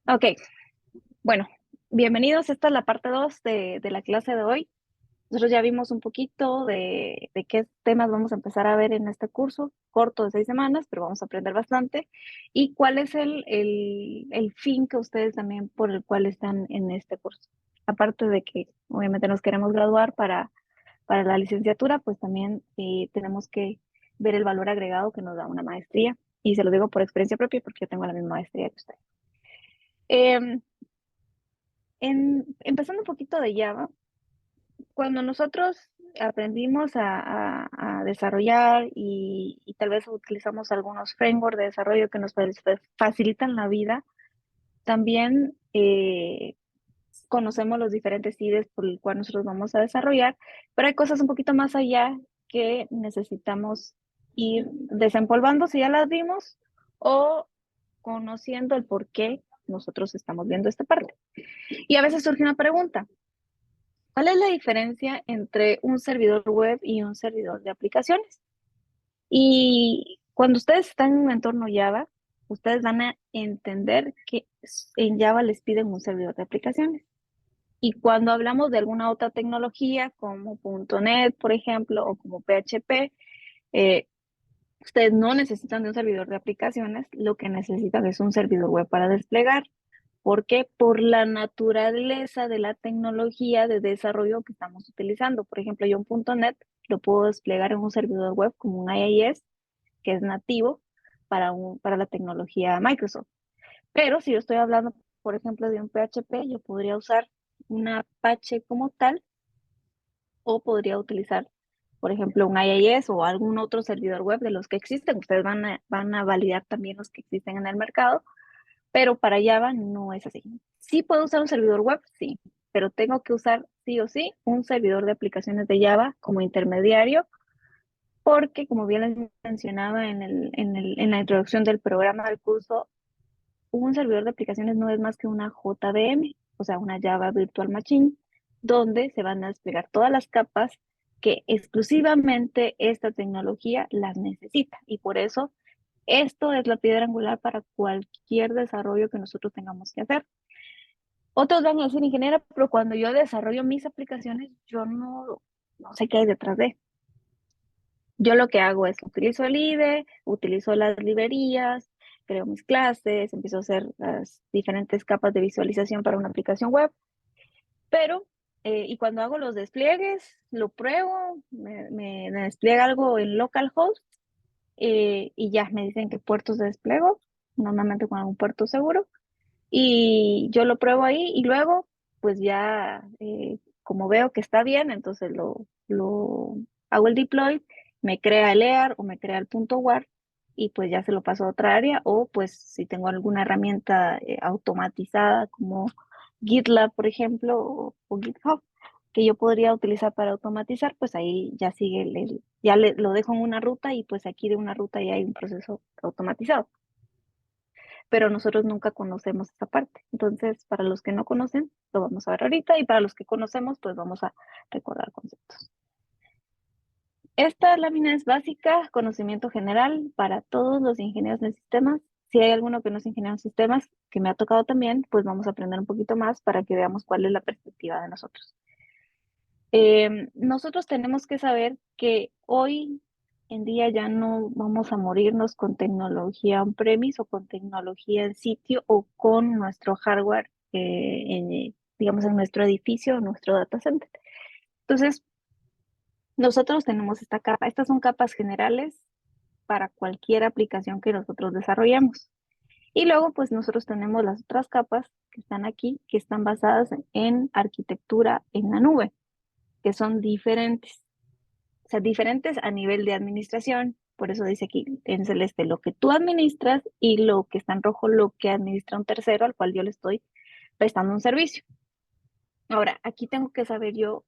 Ok, bueno, bienvenidos. Esta es la parte 2 de la clase de hoy. Nosotros ya vimos un poquito de qué temas vamos a empezar a ver en este curso, corto de 6 semanas, pero vamos a aprender bastante. Y cuál es el fin que ustedes también por el cual están en este curso. Aparte de que obviamente nos queremos graduar para la licenciatura, pues también tenemos que ver el valor agregado que nos da una maestría. Y se lo digo por experiencia propia porque yo tengo la misma maestría que ustedes. Em, empezando un poquito de Java, cuando nosotros aprendimos a desarrollar y tal vez utilizamos algunos frameworks de desarrollo que nos facilitan la vida, también conocemos los diferentes IDEs por el cual nosotros vamos a desarrollar, pero hay cosas un poquito más allá que necesitamos ir desempolvando si ya las vimos o conociendo el por qué nosotros estamos viendo esta parte. Y a veces surge una pregunta. ¿Cuál es la diferencia entre un servidor web y un servidor de aplicaciones? Y cuando ustedes están en un entorno Java, ustedes van a entender que en Java les piden un servidor de aplicaciones. Y cuando hablamos de alguna otra tecnología como .NET, por ejemplo, o como PHP, eh, ustedes no necesitan de un servidor de aplicaciones, lo que necesitan es un servidor web para desplegar. ¿Por qué? Por la naturaleza de la tecnología de desarrollo que estamos utilizando. Por ejemplo, yo un .NET lo puedo desplegar en un servidor web como un IIS, que es nativo para la tecnología Microsoft. Pero si yo estoy hablando, por ejemplo, de un PHP, yo podría usar un Apache como tal o podría utilizar, por ejemplo, un IIS o algún otro servidor web de los que existen. Ustedes van a validar también los que existen en el mercado, pero para Java no es así. Sí puedo usar un servidor web, sí, pero tengo que usar sí o sí un servidor de aplicaciones de Java como intermediario, porque como bien les mencionaba en la introducción del programa del curso, un servidor de aplicaciones no es más que una JVM, o sea, una Java Virtual Machine, donde se van a desplegar todas las capas que exclusivamente esta tecnología las necesita. Y por eso esto es la piedra angular para cualquier desarrollo que nosotros tengamos que hacer. Otros van a decir, ingeniera, pero cuando yo desarrollo mis aplicaciones, yo no sé qué hay detrás de. Yo lo que hago es utilizo el IDE, utilizo las librerías, creo mis clases, empiezo a hacer las diferentes capas de visualización para una aplicación web, pero, y cuando hago los despliegues, lo pruebo, me despliega algo en localhost y ya me dicen que puertos de despliego, normalmente con algún puerto seguro, y yo lo pruebo ahí y luego, pues ya, como veo que está bien, entonces lo hago el deploy, me crea el EAR o me crea el punto .war y pues ya se lo paso a otra área o pues si tengo alguna herramienta automatizada como GitLab, por ejemplo, o GitHub que yo podría utilizar para automatizar, pues ahí ya sigue, lo dejo en una ruta y pues aquí de una ruta ya hay un proceso automatizado, pero nosotros nunca conocemos esa parte. Entonces, para los que no conocen, lo vamos a ver ahorita y para los que conocemos, pues vamos a recordar conceptos. Esta lámina es básica, conocimiento general para todos los ingenieros de sistemas. Si hay alguno que no es ingeniero en sistemas, que me ha tocado también, pues vamos a aprender un poquito más para que veamos cuál es la perspectiva de nosotros. Nosotros tenemos que saber que hoy en día ya no vamos a morirnos con tecnología on-premise o con tecnología en sitio o con nuestro hardware, digamos, en nuestro edificio o nuestro data center. Entonces, nosotros tenemos esta capa. Estas son capas generales para cualquier aplicación que nosotros desarrollemos. Y luego, pues nosotros tenemos las otras capas que están aquí, que están basadas en arquitectura en la nube, que son diferentes. O sea, diferentes a nivel de administración. Por eso dice aquí en celeste lo que tú administras y lo que está en rojo lo que administra un tercero al cual yo le estoy prestando un servicio. Ahora, aquí tengo que saber yo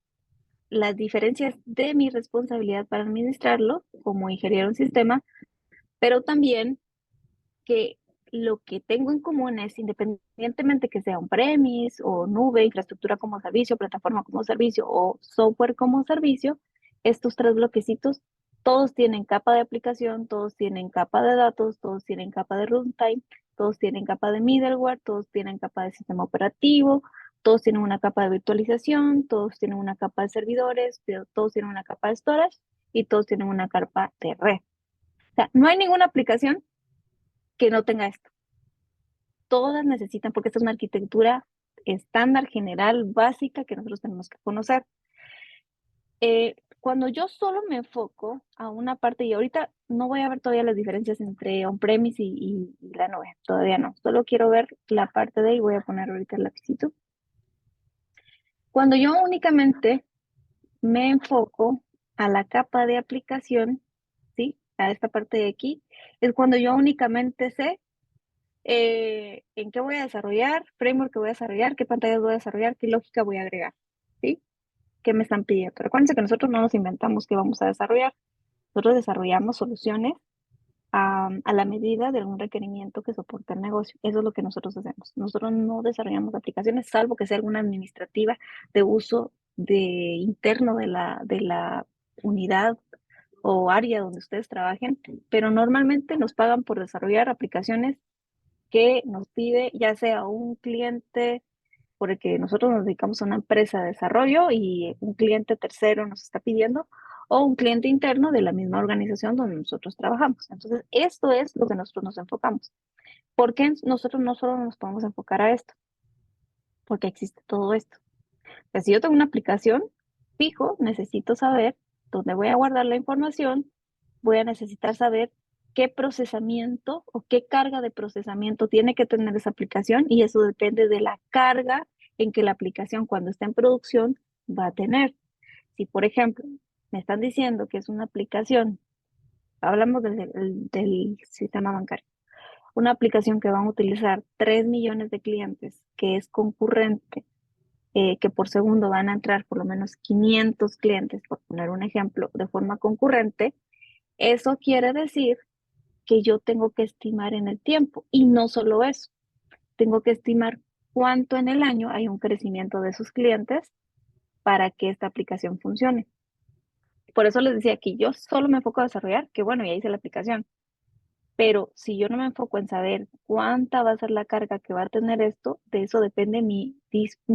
las diferencias de mi responsabilidad para administrarlo como ingeniero en sistema, pero también que lo que tengo en común es, independientemente que sea un premise o nube, infraestructura como servicio, plataforma como servicio o software como servicio, estos tres bloquecitos, todos tienen capa de aplicación, todos tienen capa de datos, todos tienen capa de runtime, todos tienen capa de middleware, todos tienen capa de sistema operativo, todos tienen una capa de virtualización, todos tienen una capa de servidores, pero todos tienen una capa de storage y todos tienen una capa de red. O sea, no hay ninguna aplicación que no tenga esto. Todas necesitan, porque esta es una arquitectura estándar, general, básica, que nosotros tenemos que conocer. Cuando yo solo me enfoco a una parte, y ahorita no voy a ver todavía las diferencias entre on-premise y la nube, todavía no, solo quiero ver la parte de, y voy a poner ahorita el lapicito. Cuando yo únicamente me enfoco a la capa de aplicación, ¿sí? A esta parte de aquí, es cuando yo únicamente sé en qué voy a desarrollar, framework que voy a desarrollar, qué pantallas voy a desarrollar, qué lógica voy a agregar, ¿sí? ¿Qué me están pidiendo? Recuerden que nosotros no nos inventamos qué vamos a desarrollar. Nosotros desarrollamos soluciones a la medida de algún requerimiento que soporta el negocio. Eso es lo que nosotros hacemos. Nosotros no desarrollamos aplicaciones, salvo que sea alguna administrativa de uso interno de la unidad o área donde ustedes trabajen, pero normalmente nos pagan por desarrollar aplicaciones que nos pide ya sea un cliente, porque nosotros nos dedicamos a una empresa de desarrollo y un cliente tercero nos está pidiendo, o un cliente interno de la misma organización donde nosotros trabajamos. Entonces, esto es lo que nosotros nos enfocamos. ¿Por qué nosotros no solo nos podemos enfocar a esto? Porque existe todo esto. Pues si yo tengo una aplicación fijo, necesito saber dónde voy a guardar la información, voy a necesitar saber qué procesamiento o qué carga de procesamiento tiene que tener esa aplicación y eso depende de la carga en que la aplicación cuando está en producción va a tener. Si, por ejemplo, me están diciendo que es una aplicación, hablamos del sistema bancario, una aplicación que van a utilizar 3 millones de clientes, que es concurrente, que por segundo van a entrar por lo menos 500 clientes, por poner un ejemplo, de forma concurrente, eso quiere decir que yo tengo que estimar en el tiempo. Y no solo eso, tengo que estimar cuánto en el año hay un crecimiento de sus clientes para que esta aplicación funcione. Por eso les decía que yo solo me enfoco a desarrollar, que bueno, ya hice la aplicación, pero si yo no me enfoco en saber cuánta va a ser la carga que va a tener esto, de eso depende mi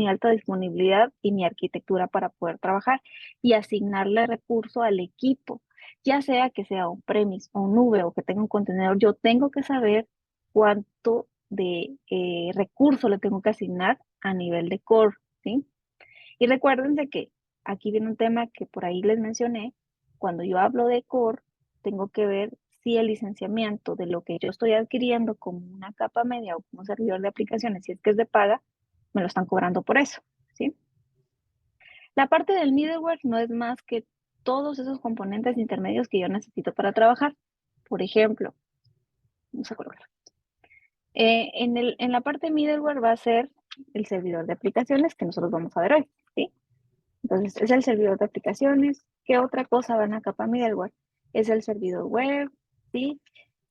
alta disponibilidad y mi arquitectura para poder trabajar y asignarle recurso al equipo, ya sea que sea un premise o un nube o que tenga un contenedor, yo tengo que saber cuánto de recurso le tengo que asignar a nivel de core, ¿sí? Y recuérdense que aquí viene un tema que por ahí les mencioné. Cuando yo hablo de core, tengo que ver si el licenciamiento de lo que yo estoy adquiriendo como una capa media o como servidor de aplicaciones, si es que es de paga, me lo están cobrando por eso, ¿sí? La parte del middleware no es más que todos esos componentes intermedios que yo necesito para trabajar. Por ejemplo, vamos a colocar. En la parte middleware va a ser el servidor de aplicaciones que nosotros vamos a ver hoy, ¿sí? Entonces, es el servidor de aplicaciones. ¿Qué otra cosa va en la capa middleware? Es el servidor web, ¿sí?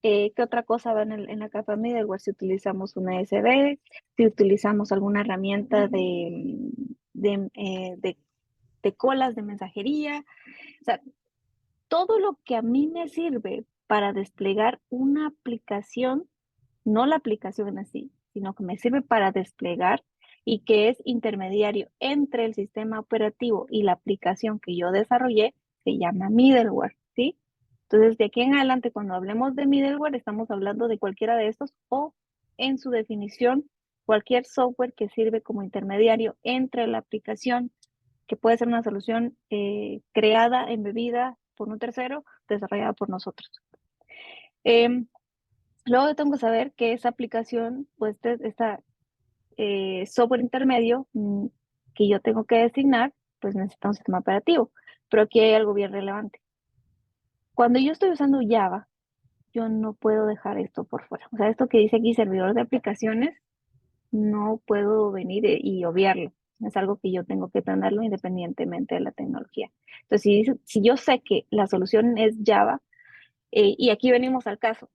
¿Qué otra cosa va en la capa middleware? Si utilizamos una USB, si utilizamos alguna herramienta de colas de mensajería. O sea, todo lo que a mí me sirve para desplegar una aplicación, no la aplicación en sí, sino que me sirve para desplegar y que es intermediario entre el sistema operativo y la aplicación que yo desarrollé, se llama middleware, ¿sí? Entonces, de aquí en adelante, cuando hablemos de middleware, estamos hablando de cualquiera de estos o, en su definición, cualquier software que sirve como intermediario entre la aplicación, que puede ser una solución creada, embebida por un tercero, desarrollada por nosotros. Eh, Luego tengo que saber que esa aplicación, pues esta software intermedio que yo tengo que designar, pues necesita un sistema operativo. Pero aquí hay algo bien relevante. Cuando yo estoy usando Java, yo no puedo dejar esto por fuera. O sea, esto que dice aquí, servidor de aplicaciones, no puedo venir y obviarlo. Es algo que yo tengo que tenerlo independientemente de la tecnología. Entonces, si yo sé que la solución es Java, y aquí venimos al caso,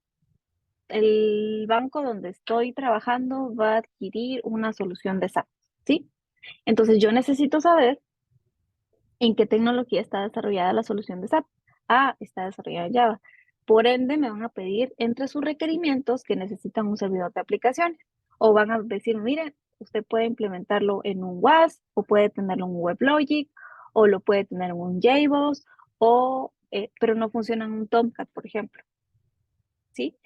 el banco donde estoy trabajando va a adquirir una solución de SAP, ¿sí? Entonces yo necesito saber en qué tecnología está desarrollada la solución de SAP. Ah, está desarrollada en Java. Por ende, me van a pedir entre sus requerimientos que necesitan un servidor de aplicaciones. O van a decir, mire, usted puede implementarlo en un WAS, o puede tenerlo en un WebLogic, o lo puede tener en un JBoss, pero no funciona en un Tomcat, por ejemplo. ¿Sí?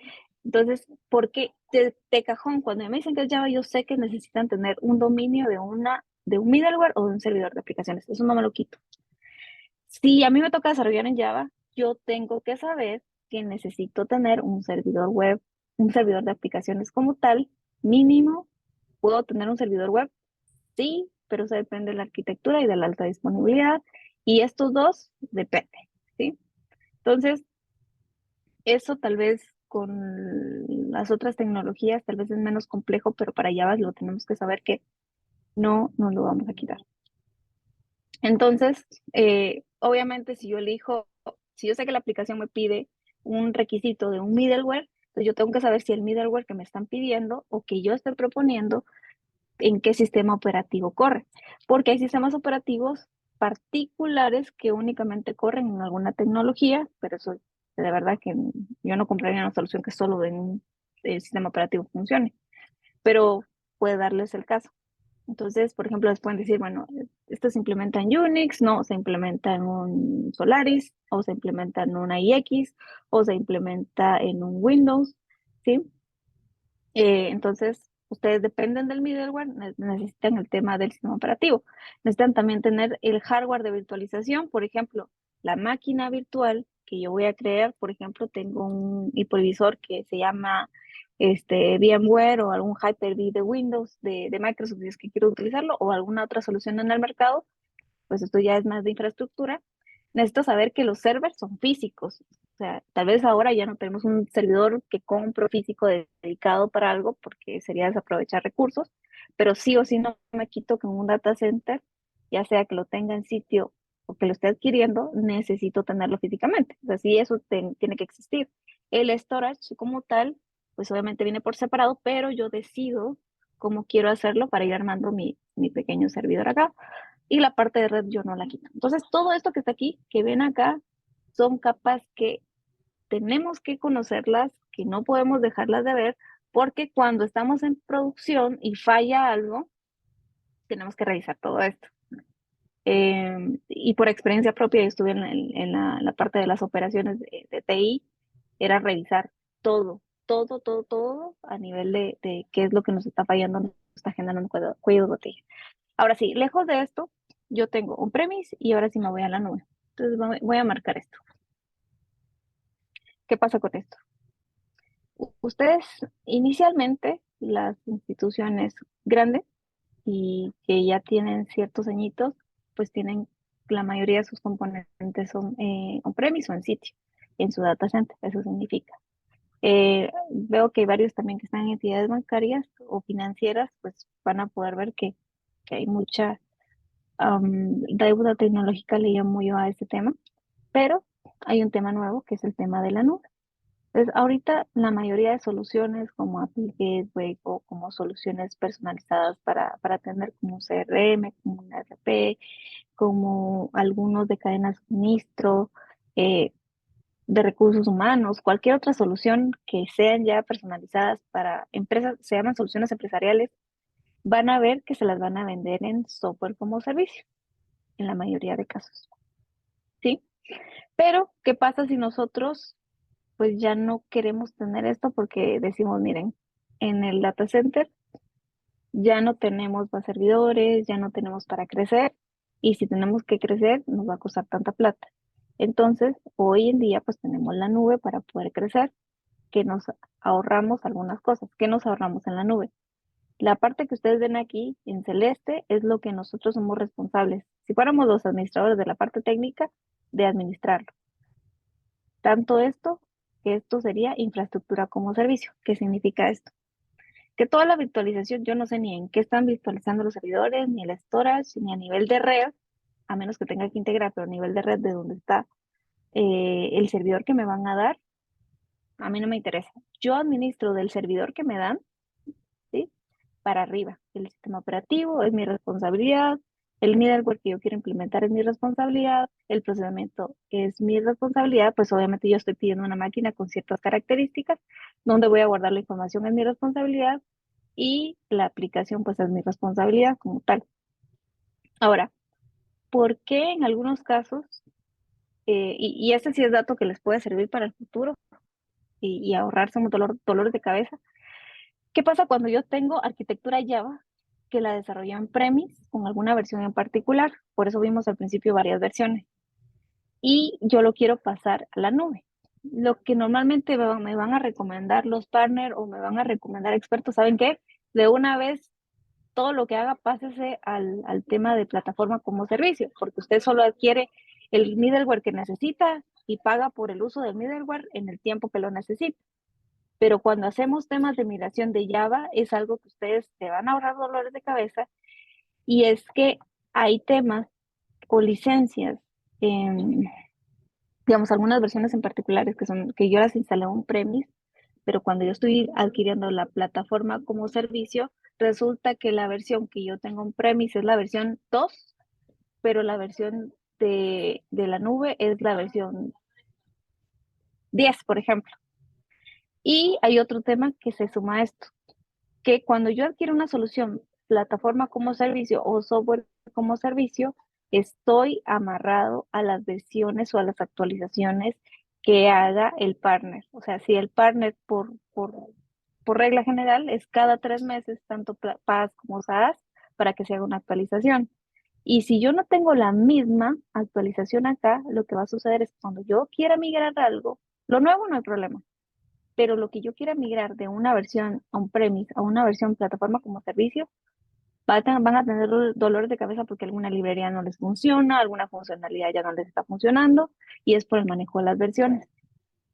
Entonces, porque de cajón, cuando me dicen que es Java, yo sé que necesitan tener un dominio de un middleware o de un servidor de aplicaciones. Eso no me lo quito. Si a mí me toca desarrollar en Java, yo tengo que saber que necesito tener un servidor web, un servidor de aplicaciones como tal, mínimo. ¿Puedo tener un servidor web? Sí, pero eso depende de la arquitectura y de la alta disponibilidad. Y estos dos dependen, ¿sí? Entonces, eso tal vez con las otras tecnologías tal vez es menos complejo, pero para Java lo tenemos que saber que no nos lo vamos a quitar. Entonces, obviamente si yo elijo, si yo sé que la aplicación me pide un requisito de un middleware, entonces yo tengo que saber si el middleware que me están pidiendo o que yo estoy proponiendo, en qué sistema operativo corre. Porque hay sistemas operativos particulares que únicamente corren en alguna tecnología, pero eso de verdad que yo no compraría una solución que solo en un sistema operativo funcione, pero puede darles el caso. Entonces, por ejemplo, les pueden decir, bueno, esto se implementa en Unix, no, se implementa en un Solaris, o se implementa en una IX, o se implementa en un Windows, ¿sí? Entonces, ustedes dependen del middleware, necesitan el tema del sistema operativo. Necesitan también tener el hardware de virtualización, por ejemplo, la máquina virtual que yo voy a crear, por ejemplo, tengo un hipervisor que se llama VMware o algún Hyper-V de Windows de Microsoft, si es que quiero utilizarlo, o alguna otra solución en el mercado, pues esto ya es más de infraestructura. Necesito saber que los servers son físicos. O sea, tal vez ahora ya no tenemos un servidor que compro físico dedicado para algo porque sería desaprovechar recursos, pero sí o sí no me quito que en un data center, ya sea que lo tenga en sitio o que lo esté adquiriendo, necesito tenerlo físicamente. O sea, sí, eso tiene que existir. El storage como tal, pues obviamente viene por separado, pero yo decido cómo quiero hacerlo para ir armando mi pequeño servidor acá, y la parte de red yo no la quito. Entonces, todo esto que está aquí, que ven acá, son capas que tenemos que conocerlas, que no podemos dejarlas de ver, porque cuando estamos en producción y falla algo, tenemos que revisar todo esto. Y por experiencia propia, yo estuve la parte de las operaciones de TI, era revisar todo a nivel de qué es lo que nos está fallando, nos está generando un cuello de botella. Ahora sí, lejos de esto, yo tengo un premise y ahora sí me voy a la nube. Entonces voy a marcar esto. ¿Qué pasa con esto? Ustedes inicialmente, las instituciones grandes y que ya tienen ciertos añitos, pues tienen la mayoría de sus componentes son on-premise o en sitio, en su data center, eso significa. Veo que hay varios también que están en entidades bancarias o financieras, pues van a poder ver que hay mucha deuda tecnológica, le llamo yo a este tema, pero hay un tema nuevo que es el tema de la nube. Entonces, ahorita la mayoría de soluciones como API Gateway o como soluciones personalizadas para tener como un CRM, como un ERP, como algunos de cadena de suministro, eh, de recursos humanos, cualquier otra solución que sean ya personalizadas para empresas, se llaman soluciones empresariales, van a ver que se las van a vender en software como servicio, en la mayoría de casos, ¿sí? Pero, ¿qué pasa si nosotros pues ya no queremos tener esto porque decimos, miren, en el data center ya no tenemos más servidores, ya no tenemos para crecer, y si tenemos que crecer nos va a costar tanta plata? Entonces, hoy en día pues tenemos la nube para poder crecer, que nos ahorramos algunas cosas. ¿Qué nos ahorramos en la nube? La parte que ustedes ven aquí en celeste es lo que nosotros somos responsables, si fuéramos los administradores de la parte técnica, de administrarlo. Tanto esto, que esto sería infraestructura como servicio. ¿Qué significa esto? Que toda la virtualización, yo no sé ni en qué están virtualizando los servidores, ni el storage, ni a nivel de red, a menos que tenga que integrar, pero a nivel de red de donde está el servidor que me van a dar, a mí no me interesa. Yo administro del servidor que me dan, ¿sí? Para arriba. El sistema operativo es mi responsabilidad, el middleware que yo quiero implementar es mi responsabilidad, el procedimiento es mi responsabilidad, pues obviamente yo estoy pidiendo una máquina con ciertas características, donde voy a guardar la información es mi responsabilidad y la aplicación pues es mi responsabilidad como tal. Ahora, ¿por qué en algunos casos, y este sí es dato que les puede servir para el futuro y ahorrarse un dolores de cabeza? ¿Qué pasa cuando yo tengo arquitectura Java que la desarrollé en premise con alguna versión en particular? Por eso vimos al principio varias versiones. Y yo lo quiero pasar a la nube. Lo que normalmente me van a recomendar los partners o me van a recomendar expertos, ¿saben qué? De una vez, todo lo que haga, pásese al tema de plataforma como servicio, porque usted solo adquiere el middleware que necesita y paga por el uso del middleware en el tiempo que lo necesita. Pero cuando hacemos temas de migración de Java, es algo que ustedes se van a ahorrar dolores de cabeza, y es que hay temas o licencias, digamos, algunas versiones en particulares que yo las instalé en premise, pero cuando yo estoy adquiriendo la plataforma como servicio, resulta que la versión que yo tengo en premise es la versión 2, pero la versión de la nube es la versión 10, por ejemplo. Y hay otro tema que se suma a esto, que cuando yo adquiero una solución, plataforma como servicio o software como servicio, estoy amarrado a las versiones o a las actualizaciones que haga el partner. O sea, si el partner por regla general es cada 3 meses, tanto PaaS como SaaS, para que se haga una actualización. Y si yo no tengo la misma actualización acá, lo que va a suceder es que cuando yo quiera migrar algo, lo nuevo no hay problema, pero lo que yo quiera migrar de una versión on-premise a una versión plataforma como servicio, van a tener dolores de cabeza porque alguna librería no les funciona, alguna funcionalidad ya no les está funcionando, y es por el manejo de las versiones.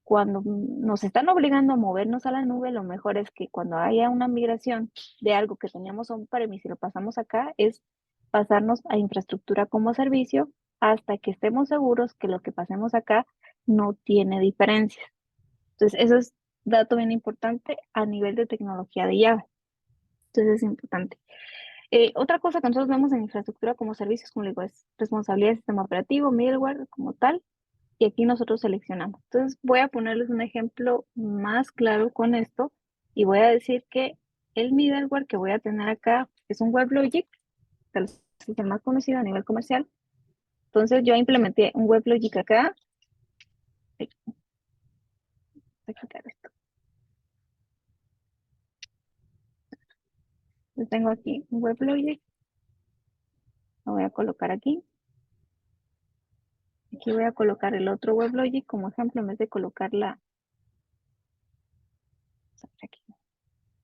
Cuando nos están obligando a movernos a la nube, lo mejor es que cuando haya una migración de algo que teníamos on-premise y lo pasamos acá, es pasarnos a infraestructura como servicio hasta que estemos seguros que lo que pasemos acá no tiene diferencias. Entonces, eso es dato bien importante a nivel de tecnología de Java. Entonces, es importante. Otra cosa que nosotros vemos en infraestructura como servicios, como le digo, es responsabilidad del sistema operativo, middleware como tal, y aquí nosotros seleccionamos. Entonces, voy a ponerles un ejemplo más claro con esto y voy a decir que el middleware que voy a tener acá es un WebLogic, tal vez es el más conocido a nivel comercial. Entonces, yo implementé un WebLogic acá. Voy a quitar esto. Yo tengo aquí un WebLogic, lo voy a colocar aquí. Aquí voy a colocar el otro WebLogic como ejemplo en vez de colocar aquí,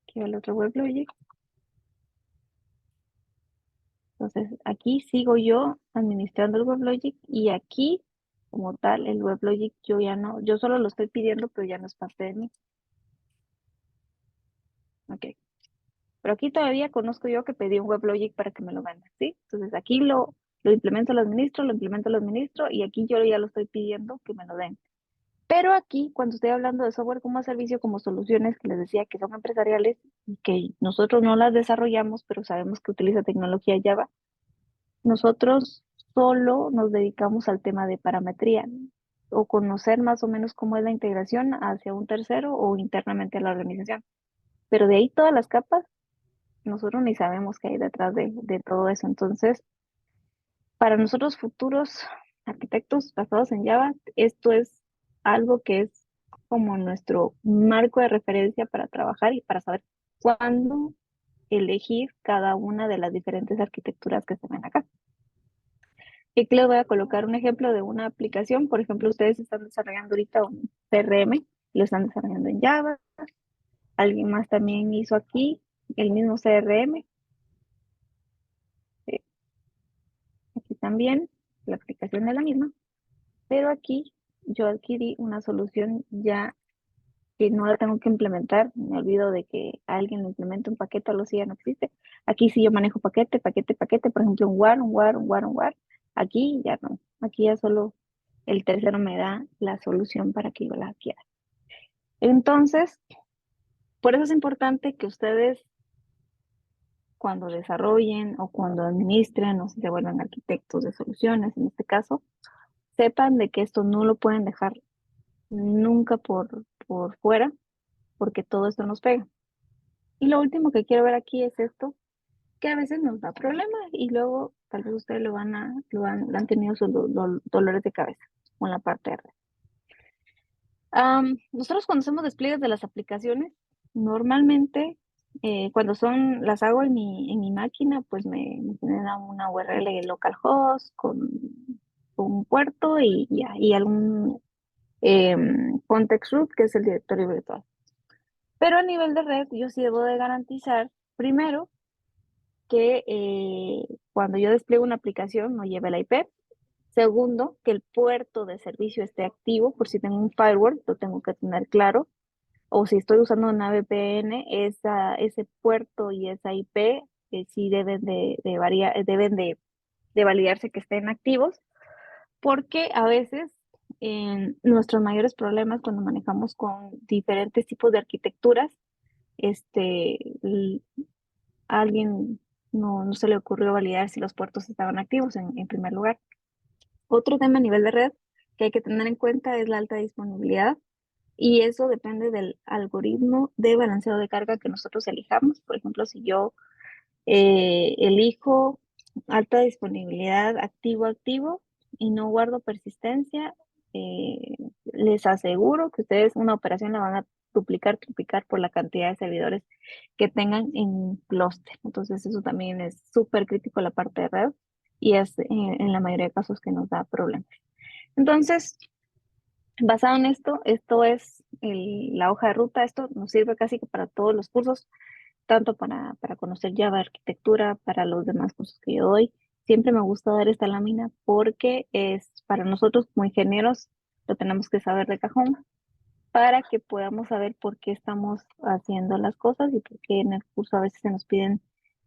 aquí va el otro WebLogic. Entonces aquí sigo yo administrando el WebLogic y aquí como tal el WebLogic yo ya no, yo solo lo estoy pidiendo, pero ya no es parte de mí. Ok. Pero aquí todavía conozco yo que pedí un WebLogic para que me lo venda, ¿sí? Entonces aquí lo implemento, lo implemento, lo administro y aquí yo ya lo estoy pidiendo que me lo den. Pero aquí, cuando estoy hablando de software como servicio, como soluciones que les decía que son empresariales y que nosotros no las desarrollamos, pero sabemos que utiliza tecnología Java, nosotros solo nos dedicamos al tema de parametría, ¿no? O conocer más o menos cómo es la integración hacia un tercero o internamente a la organización. Pero de ahí todas las capas, nosotros ni sabemos qué hay detrás de todo eso. Entonces, para nosotros futuros arquitectos basados en Java, esto es algo que es como nuestro marco de referencia para trabajar y para saber cuándo elegir cada una de las diferentes arquitecturas que se ven acá. Y aquí les voy a colocar un ejemplo de una aplicación. Por ejemplo, ustedes están desarrollando ahorita un CRM, lo están desarrollando en Java. Alguien más también hizo aquí el mismo CRM. Aquí también la aplicación es la misma, pero aquí yo adquirí una solución ya que no la tengo que implementar. Me olvido de que alguien lo implemente un paquete o algo así, ya no existe. Aquí sí yo manejo paquete, paquete, paquete, por ejemplo, un WAR. Aquí ya no. Aquí ya solo el tercero me da la solución para que yo la adquiera. Entonces, por eso es importante que ustedes cuando desarrollen o cuando administren o si se vuelven arquitectos de soluciones, en este caso, sepan de que esto no lo pueden dejar nunca por fuera, porque todo esto nos pega. Y lo último que quiero ver aquí es esto, que a veces nos da problemas y luego tal vez ustedes lo han tenido sus dolores de cabeza con la parte de red. Nosotros cuando hacemos despliegues de las aplicaciones, normalmente cuando las hago en mi máquina, pues me genera una URL localhost con un puerto y algún context root, que es el directorio virtual. Pero a nivel de red, yo sí debo de garantizar, primero, que cuando yo despliego una aplicación no lleve la IP. Segundo, que el puerto de servicio esté activo, por si tengo un firewall, lo tengo que tener claro. O si estoy usando una VPN, ese puerto y esa IP sí deben de validarse que estén activos, porque a veces nuestros mayores problemas cuando manejamos con diferentes tipos de arquitecturas, a alguien no se le ocurrió validar si los puertos estaban activos en primer lugar. Otro tema a nivel de red que hay que tener en cuenta es la alta disponibilidad. Y eso depende del algoritmo de balanceado de carga que nosotros elijamos. Por ejemplo, si yo elijo alta disponibilidad activo y no guardo persistencia, les aseguro que ustedes una operación la van a triplicar por la cantidad de servidores que tengan en clúster. Entonces eso también es súper crítico la parte de red y es en la mayoría de casos que nos da problemas. Entonces, basado en esto es la hoja de ruta. Esto nos sirve casi que para todos los cursos, tanto para conocer Java, arquitectura, para los demás cursos que yo doy. Siempre me gusta dar esta lámina porque es para nosotros como ingenieros, lo tenemos que saber de cajón para que podamos saber por qué estamos haciendo las cosas y por qué en el curso a veces se nos piden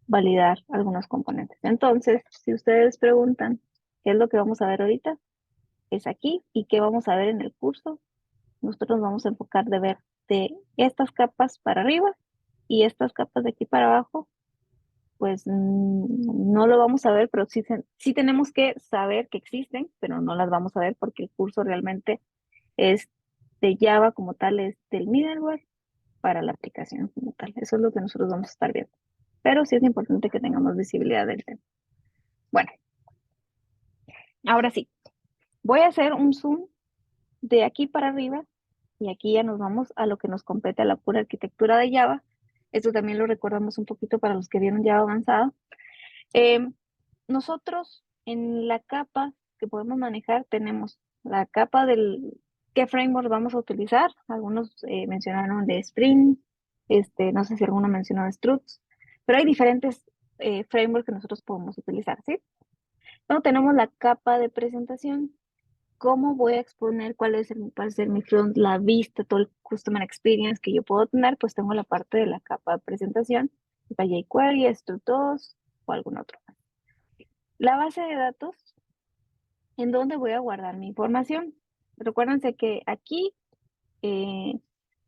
validar algunos componentes. Entonces, si ustedes preguntan qué es lo que vamos a ver ahorita, es aquí, y qué vamos a ver en el curso, nosotros nos vamos a enfocar de ver de estas capas para arriba y estas capas de aquí para abajo, pues no lo vamos a ver, pero sí tenemos que saber que existen, pero no las vamos a ver porque el curso realmente es de Java como tal, es del middleware para la aplicación como tal. Eso es lo que nosotros vamos a estar viendo. Pero sí es importante que tengamos visibilidad del tema. Bueno, ahora sí, voy a hacer un zoom de aquí para arriba y aquí ya nos vamos a lo que nos compete a la pura arquitectura de Java. Esto también lo recordamos un poquito para los que vieron Java avanzado. Nosotros en la capa que podemos manejar tenemos la capa del qué framework vamos a utilizar. Algunos mencionaron de Spring, no sé si alguno mencionó de Struts, pero hay diferentes frameworks que nosotros podemos utilizar, ¿sí? Luego tenemos la capa de presentación. ¿Cómo voy a exponer cuál va a ser mi front, la vista, todo el customer experience que yo puedo tener? Pues tengo la parte de la capa de presentación, para jQuery, Struts o algún otro. La base de datos, ¿en dónde voy a guardar mi información? Recuérdense que aquí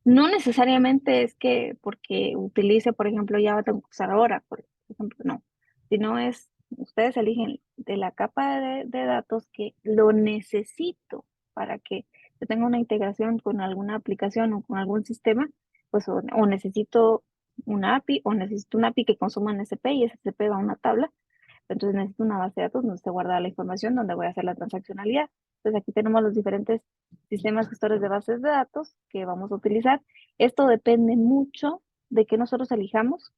no necesariamente es que porque utilice, por ejemplo, Java tengo que usar ahora, por ejemplo, no. Sino es, ustedes eligen de la capa de datos que lo necesito para que yo tenga una integración con alguna aplicación o con algún sistema, pues o necesito una API o necesito una API que consuma un SP y ese SP va a una tabla. Entonces necesito una base de datos donde se guarda la información, donde voy a hacer la transaccionalidad. Entonces aquí tenemos los diferentes sistemas gestores de bases de datos que vamos a utilizar. Esto depende mucho de que nosotros elijamos.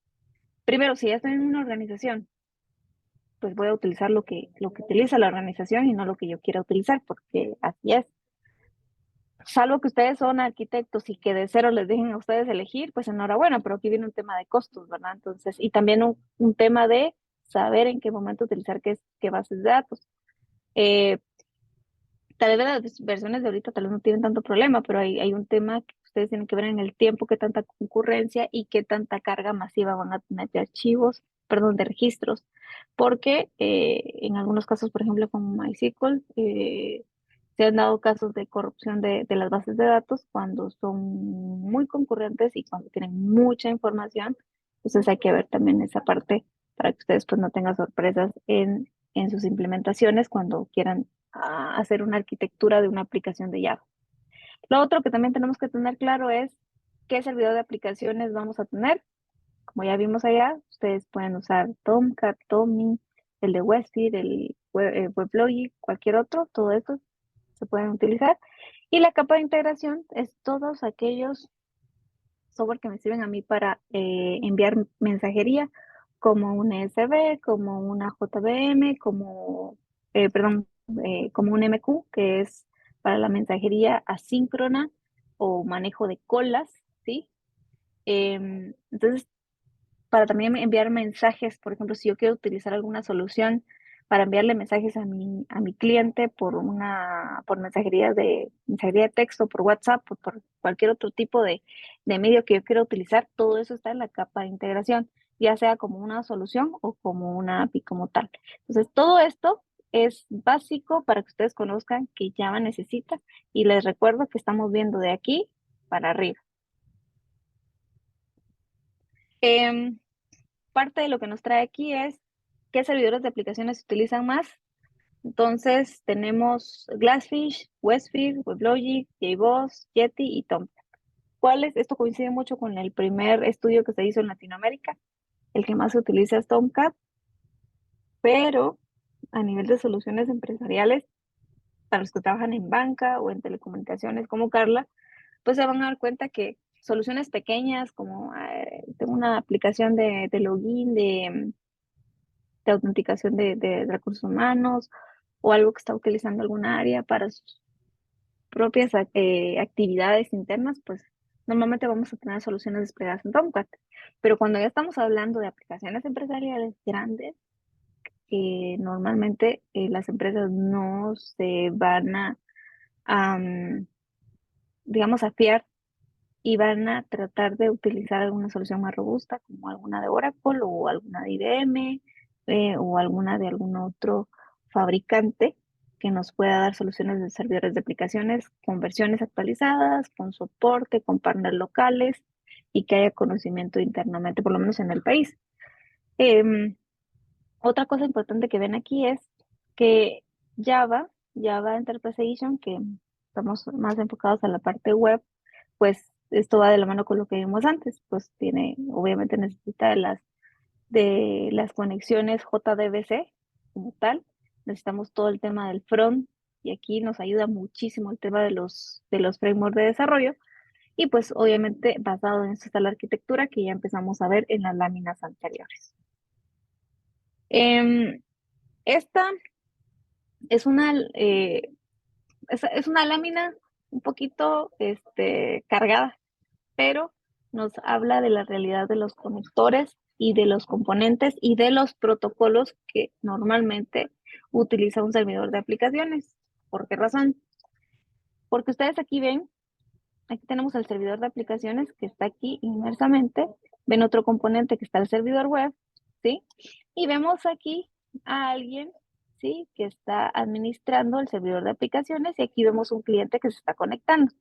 Primero, si ya estoy en una organización, pues voy a utilizar lo que utiliza la organización y no lo que yo quiera utilizar, porque así es. Salvo que ustedes son arquitectos y que de cero les dejen a ustedes elegir, pues enhorabuena, pero aquí viene un tema de costos, ¿verdad? Entonces, y también un tema de saber en qué momento utilizar qué bases de datos. Eh, Tal vez las versiones de ahorita tal vez no tienen tanto problema, pero hay un tema que ustedes tienen que ver en el tiempo, qué tanta concurrencia y qué tanta carga masiva van a tener de archivos, perdón, de registros, porque en algunos casos, por ejemplo, con MySQL, se han dado casos de corrupción de las bases de datos cuando son muy concurrentes y cuando tienen mucha información, entonces hay que ver también esa parte para que ustedes pues no tengan sorpresas en sus implementaciones cuando quieran hacer una arquitectura de una aplicación de Java. Lo otro que también tenemos que tener claro es qué servidor de aplicaciones vamos a tener. Como ya vimos allá, ustedes pueden usar Tomcat, Tommy, el de Westfield, WebLogic, cualquier otro, todo esto se pueden utilizar. Y la capa de integración es todos aquellos software que me sirven a mí para enviar mensajería, como un ESB, como una JVM, como un MQ, que es para la mensajería asíncrona o manejo de colas, ¿sí? Entonces, para también enviar mensajes, por ejemplo, si yo quiero utilizar alguna solución para enviarle mensajes a mi cliente por mensajería de texto, por WhatsApp, por cualquier otro tipo de medio que yo quiera utilizar, todo eso está en la capa de integración, ya sea como una solución o como una API como tal. Entonces, todo esto es básico para que ustedes conozcan que Java necesita, y les recuerdo que estamos viendo de aquí para arriba. Em, Parte de lo que nos trae aquí es qué servidores de aplicaciones se utilizan más. Entonces tenemos Glassfish, Westfield, WebLogic, JBoss, Yeti y Tomcat. ¿Cuáles? Esto coincide mucho con el primer estudio que se hizo en Latinoamérica. El que más se utiliza es Tomcat, pero a nivel de soluciones empresariales, para los que trabajan en banca o en telecomunicaciones como Carla, pues se van a dar cuenta que soluciones pequeñas como tengo una aplicación de login, de autenticación de recursos humanos o algo que está utilizando alguna área para sus propias actividades internas, pues normalmente vamos a tener soluciones desplegadas en Tomcat. Pero cuando ya estamos hablando de aplicaciones empresariales grandes, normalmente las empresas no se van a, digamos, a fiar y van a tratar de utilizar alguna solución más robusta, como alguna de Oracle o alguna de IBM o alguna de algún otro fabricante que nos pueda dar soluciones de servidores de aplicaciones con versiones actualizadas, con soporte, con partners locales y que haya conocimiento internamente, por lo menos en el país. Em, Otra cosa importante que ven aquí es que Java Enterprise Edition, que estamos más enfocados a la parte web, pues esto va de la mano con lo que vimos antes, pues obviamente necesita de las conexiones JDBC como tal, necesitamos todo el tema del front, y aquí nos ayuda muchísimo el tema de los frameworks de desarrollo, y pues obviamente basado en esto está la arquitectura que ya empezamos a ver en las láminas anteriores. Em, Esta es es una lámina un poquito cargada, pero nos habla de la realidad de los conectores y de los componentes y de los protocolos que normalmente utiliza un servidor de aplicaciones. ¿Por qué razón? Porque ustedes aquí ven, aquí tenemos el servidor de aplicaciones que está aquí inmersamente, ven otro componente que está el servidor web, ¿sí? Y vemos aquí a alguien, ¿sí? Que está administrando el servidor de aplicaciones, y aquí vemos un cliente que se está conectando.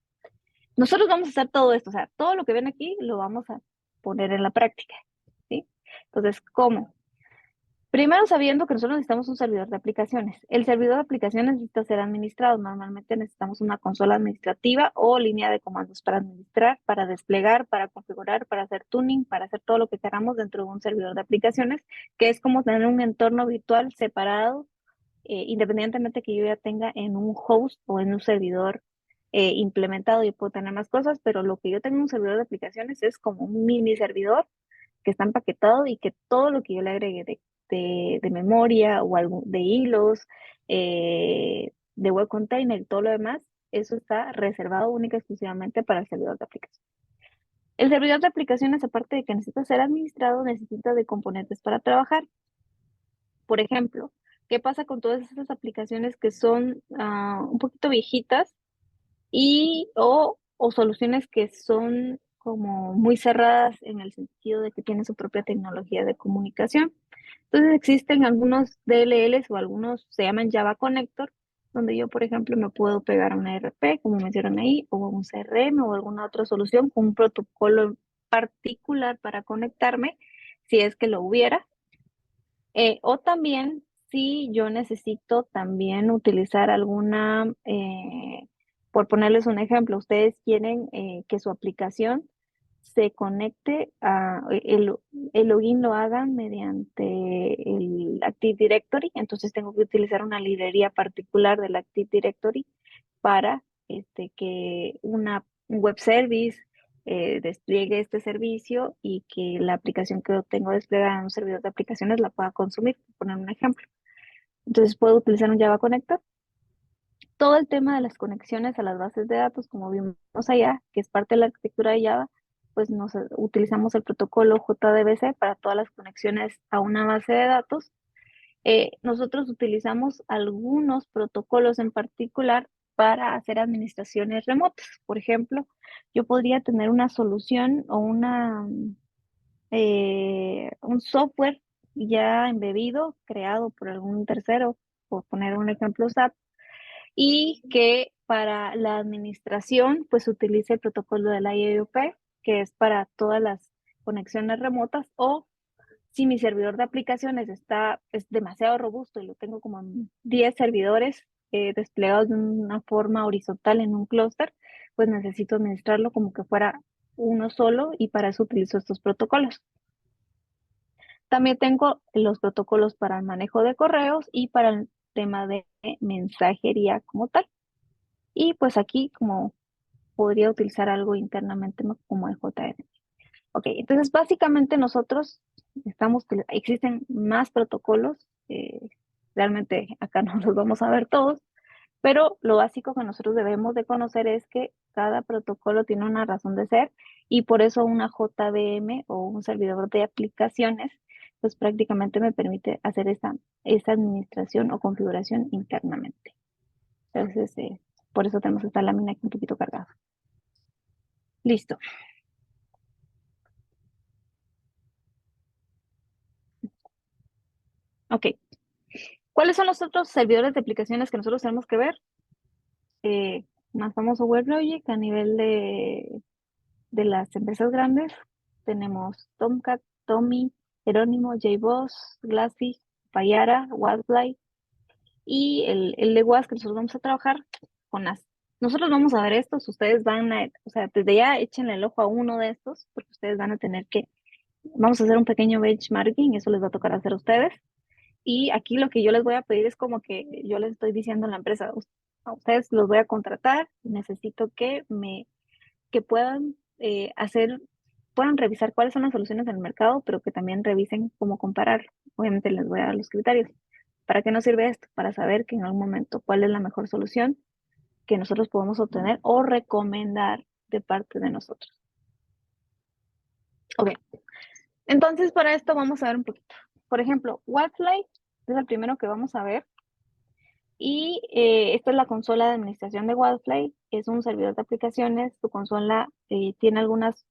Nosotros vamos a hacer todo esto, o sea, todo lo que ven aquí lo vamos a poner en la práctica, ¿sí? Entonces, ¿cómo? Primero, sabiendo que nosotros necesitamos un servidor de aplicaciones. El servidor de aplicaciones necesita ser administrado. Normalmente necesitamos una consola administrativa o línea de comandos para administrar, para desplegar, para configurar, para hacer tuning, para hacer todo lo que queramos dentro de un servidor de aplicaciones, que es como tener un entorno virtual separado, independientemente que yo ya tenga en un host o en un servidor implementado. Yo puedo tener más cosas, pero lo que yo tengo en un servidor de aplicaciones es como un mini servidor que está empaquetado y que todo lo que yo le agregue de memoria o de hilos, de web container y todo lo demás, eso está reservado única y exclusivamente para el servidor de aplicaciones. El servidor de aplicaciones, aparte de que necesita ser administrado, necesita de componentes para trabajar. Por ejemplo, ¿qué pasa con todas esas aplicaciones que son un poquito viejitas o soluciones que son como muy cerradas en el sentido de que tienen su propia tecnología de comunicación? Entonces existen algunos DLLs o algunos se llaman Java Connector, donde yo, por ejemplo, me puedo pegar a una ERP, como mencionan ahí, o a un CRM o alguna otra solución con un protocolo particular para conectarme, si es que lo hubiera. O también, si yo necesito también utilizar alguna, por ponerles un ejemplo, ustedes quieren que su aplicación se conecte el login lo hagan mediante el Active Directory, entonces tengo que utilizar una librería particular del Active Directory para que un web service despliegue este servicio y que la aplicación que yo tengo desplegada en un servidor de aplicaciones la pueda consumir, por poner un ejemplo. Entonces puedo utilizar un Java Connector. Todo el tema de las conexiones a las bases de datos, como vimos allá, que es parte de la arquitectura de Java, pues utilizamos el protocolo JDBC para todas las conexiones a una base de datos. Nosotros utilizamos algunos protocolos en particular para hacer administraciones remotas. Por ejemplo, yo podría tener una solución o un software ya embebido, creado por algún tercero, por poner un ejemplo SAP, y que para la administración pues utilice el protocolo del IAOP, que es para todas las conexiones remotas, o si mi servidor de aplicaciones es demasiado robusto y lo tengo como en 10 servidores desplegados de una forma horizontal en un clúster, pues necesito administrarlo como que fuera uno solo y para eso utilizo estos protocolos. También tengo los protocolos para el manejo de correos y para el tema de mensajería como tal. Y pues aquí como podría utilizar algo internamente como el JN. Ok, entonces básicamente nosotros existen más protocolos, realmente acá no los vamos a ver todos, pero lo básico que nosotros debemos de conocer es que cada protocolo tiene una razón de ser y por eso una JVM o un servidor de aplicaciones, pues prácticamente me permite hacer esa administración o configuración internamente. Entonces, por eso tenemos esta lámina aquí un poquito cargada. Listo. Ok. ¿Cuáles son los otros servidores de aplicaciones que nosotros tenemos que ver? Más famoso WebLogic a nivel de las empresas grandes. Tenemos Tomcat, Tommy, Jerónimo, JBoss, Glassy, Payara, Wildfly y el de WAS que nosotros vamos a trabajar con NAS. Nosotros vamos a ver estos, ustedes van a, o sea, desde ya échenle el ojo a uno de estos porque ustedes van a tener vamos a hacer un pequeño benchmarking, eso les va a tocar hacer a ustedes. Y aquí lo que yo les voy a pedir es como que yo les estoy diciendo a la empresa, a ustedes los voy a contratar, necesito que puedan puedan revisar cuáles son las soluciones del mercado, pero que también revisen cómo comparar. Obviamente les voy a dar los criterios. ¿Para qué nos sirve esto? Para saber que en algún momento cuál es la mejor solución que nosotros podemos obtener o recomendar de parte de nosotros. Ok, entonces para esto vamos a ver un poquito. Por ejemplo, Wildfly es el primero que vamos a ver. Y esta es la consola de administración de Wildfly. Es un servidor de aplicaciones. Tu consola tiene algunas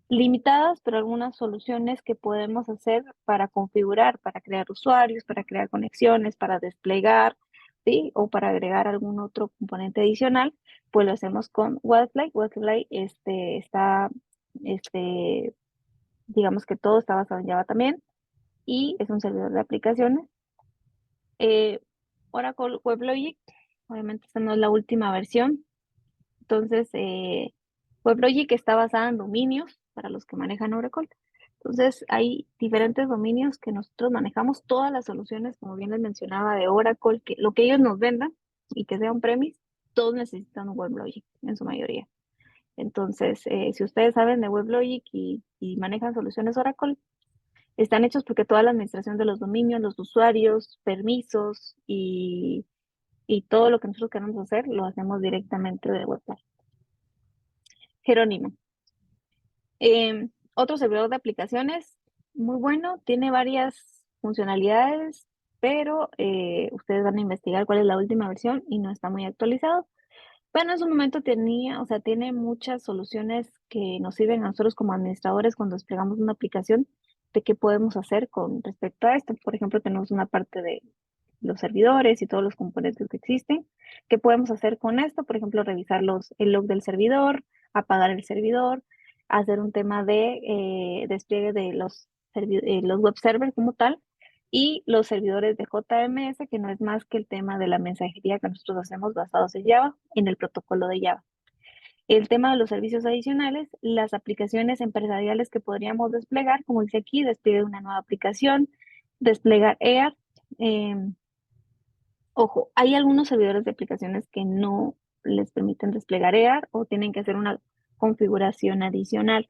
limitadas, pero algunas soluciones que podemos hacer para configurar, para crear usuarios, para crear conexiones, para desplegar, ¿sí? O para agregar algún otro componente adicional, pues lo hacemos con Wildfly. Wildfly este, digamos que todo está basado en Java también y es un servidor de aplicaciones. Eh, Oracle WebLogic, obviamente esta no es la última versión. Entonces, WebLogic está basada en dominios para los que manejan Oracle. Entonces, hay diferentes dominios que nosotros manejamos, todas las soluciones, como bien les mencionaba, de Oracle, que lo que ellos nos vendan y que sea un premise, todos necesitan WebLogic en su mayoría. Entonces, si ustedes saben de WebLogic y manejan soluciones Oracle, están hechos porque toda la administración de los dominios, los usuarios, permisos y todo lo que nosotros queremos hacer, lo hacemos directamente de WebLogic. Jerónimo. Otro servidor de aplicaciones, muy bueno, tiene varias funcionalidades, pero ustedes van a investigar cuál es la última versión y no está muy actualizado. Pero en su momento tenía, o sea, tiene muchas soluciones que nos sirven a nosotros como administradores cuando desplegamos una aplicación de qué podemos hacer con respecto a esto. Por ejemplo, tenemos una parte de los servidores y todos los componentes que existen. ¿Qué podemos hacer con esto? Por ejemplo, revisar el log del servidor, apagar el servidor, hacer un tema de despliegue de los web servers como tal, y los servidores de JMS, que no es más que el tema de la mensajería que nosotros hacemos basados en Java, en el protocolo de Java. El tema de los servicios adicionales, las aplicaciones empresariales que podríamos desplegar, como dice aquí, despliegue una nueva aplicación, desplegar EAR. Ojo, hay algunos servidores de aplicaciones que no les permiten desplegar EAR o tienen que hacer una configuración adicional.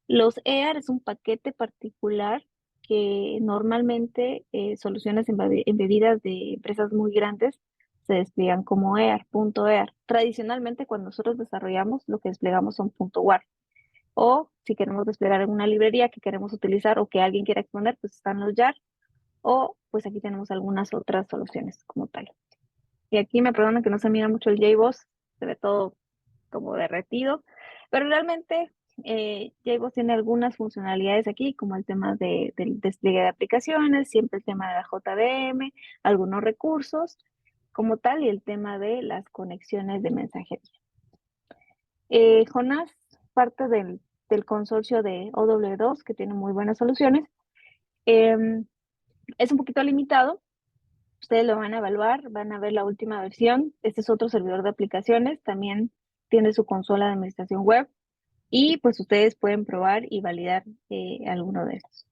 Los EAR es un paquete particular que normalmente soluciones embebidas de empresas muy grandes se despliegan como EAR, punto EAR. Tradicionalmente, cuando nosotros desarrollamos, lo que desplegamos son punto WAR. O si queremos desplegar en una librería que queremos utilizar o que alguien quiera exponer, pues están los YAR. O pues aquí tenemos algunas otras soluciones como tal. Y aquí me perdonan que no se mira mucho el JBoss, se ve todo como derretido, pero realmente JBoss tiene algunas funcionalidades aquí, como el tema del despliegue de aplicaciones, siempre el tema de la JVM, algunos recursos como tal y el tema de las conexiones de mensajería. Jonás, parte del consorcio de OW2, que tiene muy buenas soluciones, es un poquito limitado. Ustedes lo van a evaluar, van a ver la última versión. Este es otro servidor de aplicaciones, también tiene su consola de administración web y pues ustedes pueden probar y validar alguno de estos.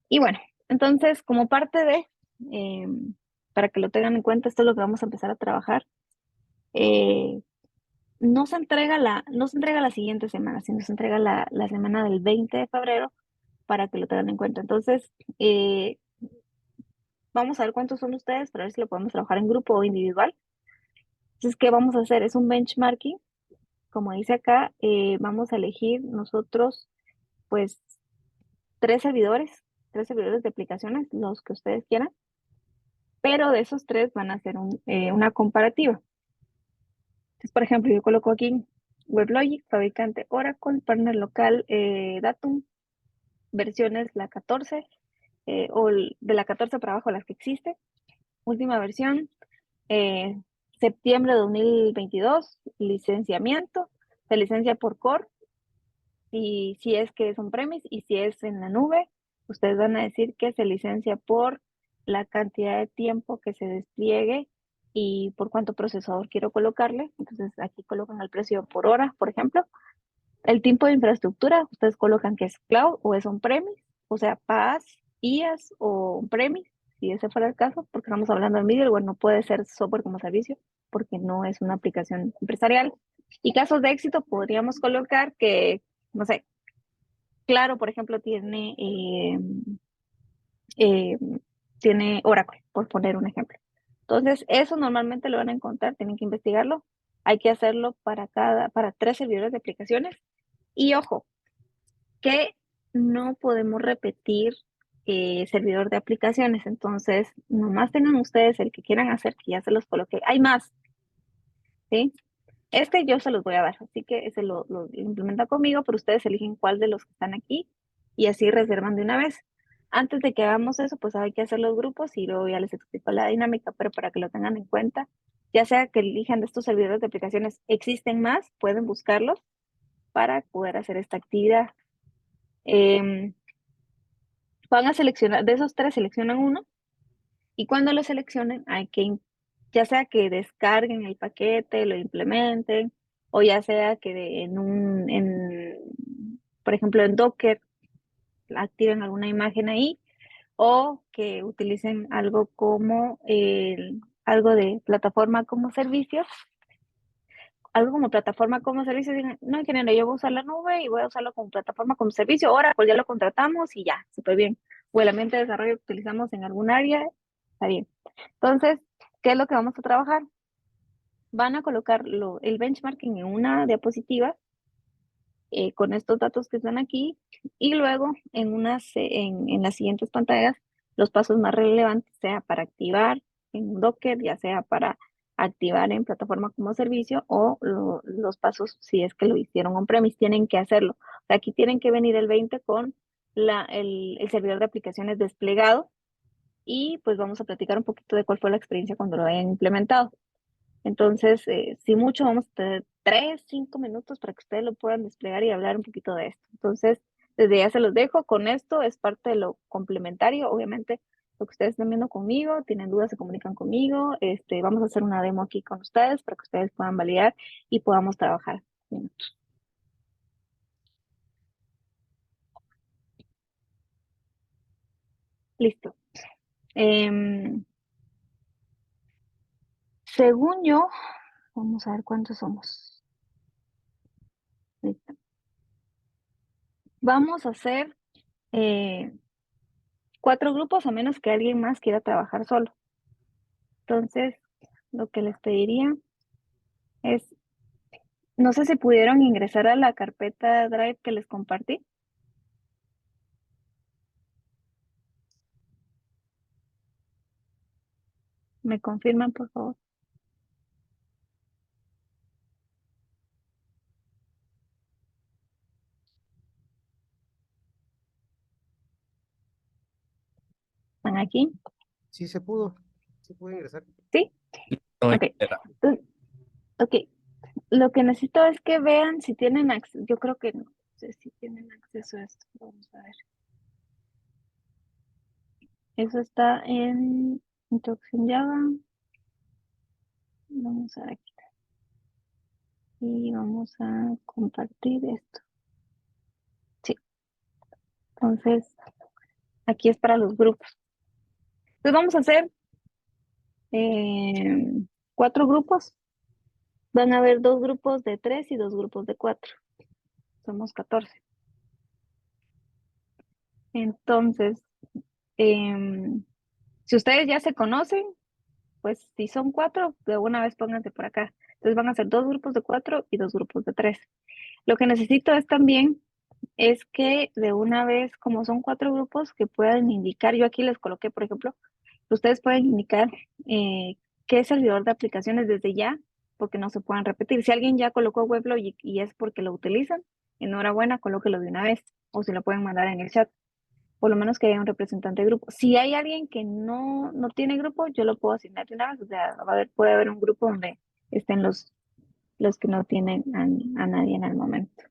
Y bueno, entonces como parte de, eh, para que lo tengan en cuenta, esto es lo que vamos a empezar a trabajar. No se entrega la siguiente semana, sino se entrega la semana del 20 de febrero para que lo tengan en cuenta. Entonces, vamos a ver cuántos son ustedes para ver si lo podemos trabajar en grupo o individual. Entonces, ¿qué vamos a hacer? Es un benchmarking. Como dice acá, vamos a elegir nosotros, pues, tres servidores de aplicaciones, los que ustedes quieran, pero de esos tres van a hacer una comparativa. Entonces, por ejemplo, yo coloco aquí WebLogic, fabricante Oracle, partner local Datum, versiones la 14, de la 14 para abajo las que existe, última versión, eh, septiembre de 2022, licenciamiento, se licencia por core, y si es que es on-premise y si es en la nube, ustedes van a decir que se licencia por la cantidad de tiempo que se despliegue y por cuánto procesador quiero colocarle. Entonces aquí colocan el precio por hora, por ejemplo. El tipo de infraestructura, ustedes colocan que es cloud o es on-premise, o sea, PaaS, IaaS o on-premise, si ese fuera el caso, porque estamos hablando de middleware, no puede ser software como servicio, porque no es una aplicación empresarial. Y casos de éxito, podríamos colocar que, no sé, Claro, por ejemplo, eh, tiene Oracle, por poner un ejemplo. Entonces, eso normalmente lo van a encontrar, tienen que investigarlo. Hay que hacerlo para 3 servidores de aplicaciones. Y ojo, que no podemos repetir servidor de aplicaciones. Entonces, nomás tengan ustedes el que quieran hacer, que ya se los coloqué. Hay más, ¿sí? Este yo se los voy a dar, así que ese lo implementa conmigo, pero ustedes eligen cuál de los que están aquí y así reservan de una vez. Antes de que hagamos eso, pues hay que hacer los grupos y luego ya les explico la dinámica, pero para que lo tengan en cuenta, ya sea que elijan de estos servidores de aplicaciones, existen más, pueden buscarlos para poder hacer esta actividad. Van a seleccionar, de esos 3 seleccionan uno y cuando lo seleccionen hay que, ya sea que descarguen el paquete, lo implementen, o ya sea que por ejemplo, en Docker activen alguna imagen ahí, o que utilicen algo como algo de plataforma como servicio, algo como plataforma como servicio, digan, no, ingeniero, yo voy a usar la nube y voy a usarlo como plataforma como servicio, ahora pues ya lo contratamos y ya, súper bien. O el ambiente de desarrollo que utilizamos en algún área, está bien. Entonces, ¿qué es lo que vamos a trabajar? Van a colocar el benchmarking en una diapositiva con estos datos que están aquí y luego en las siguientes pantallas los pasos más relevantes, sea para activar en Docker, ya sea para activar en plataforma como servicio o los pasos si es que lo hicieron on-premise, tienen que hacerlo. O sea, aquí tienen que venir el 20 con el servidor de aplicaciones desplegado y pues vamos a platicar un poquito de cuál fue la experiencia cuando lo hayan implementado. Entonces, si mucho, vamos a tener 3, 5 minutos para que ustedes lo puedan desplegar y hablar un poquito de esto. Entonces, desde ya se los dejo. Con esto es parte de lo complementario. Obviamente, lo que ustedes están viendo conmigo, tienen dudas, se comunican conmigo, vamos a hacer una demo aquí con ustedes para que ustedes puedan validar y podamos trabajar. Listo. Según yo, vamos a ver cuántos somos. Listo. Vamos a hacer 4 grupos a menos que alguien más quiera trabajar solo. Entonces, lo que les pediría es, no sé si pudieron ingresar a la carpeta Drive que les compartí. ¿Me confirman, por favor? ¿Están aquí? Sí se pudo ingresar. ¿Sí? No, Ok. Entonces, ok. Lo que necesito es que vean si tienen acceso. Yo creo que no sé si tienen acceso a esto. Vamos a ver. Eso está en Introducción Java. Vamos a ver aquí. Y vamos a compartir esto. Sí. Entonces, aquí es para los grupos. Entonces vamos a hacer 4 grupos. Van a haber 2 grupos de 3 y 2 grupos de 4. Somos 14. Entonces, si ustedes ya se conocen, pues si son 4, de una vez pónganse por acá. Entonces van a ser 2 grupos de 4 y 2 grupos de 3. Lo que necesito es también es que de una vez, como son 4 grupos, que puedan indicar, yo aquí les coloqué, por ejemplo, ustedes pueden indicar qué servidor de aplicaciones desde ya, porque no se puedan repetir. Si alguien ya colocó Weblogic y es porque lo utilizan, enhorabuena, colóquelo de una vez, o se lo pueden mandar en el chat, por lo menos que haya un representante de grupo. Si hay alguien que no tiene grupo, yo lo puedo asignar de una vez, o sea, puede haber un grupo donde estén los que no tienen a nadie en el momento.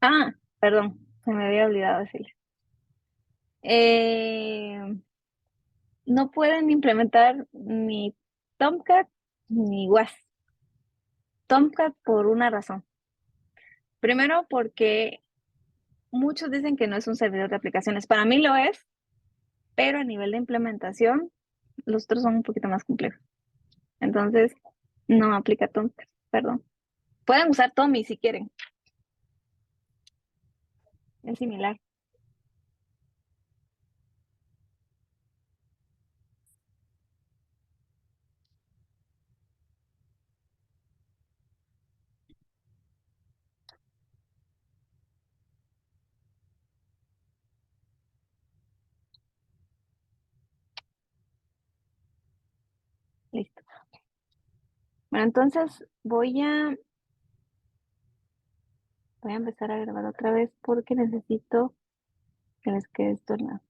Ah, perdón, se me había olvidado decirle. No pueden implementar ni Tomcat ni Was. Tomcat por una razón. Primero, porque muchos dicen que no es un servidor de aplicaciones. Para mí lo es, pero a nivel de implementación, los otros son un poquito más complejos. Entonces, no aplica Tomcat, perdón. Pueden usar Tommy si quieren. Es similar. Listo. Bueno, entonces voy a empezar a grabar otra vez porque necesito que les quede esto en la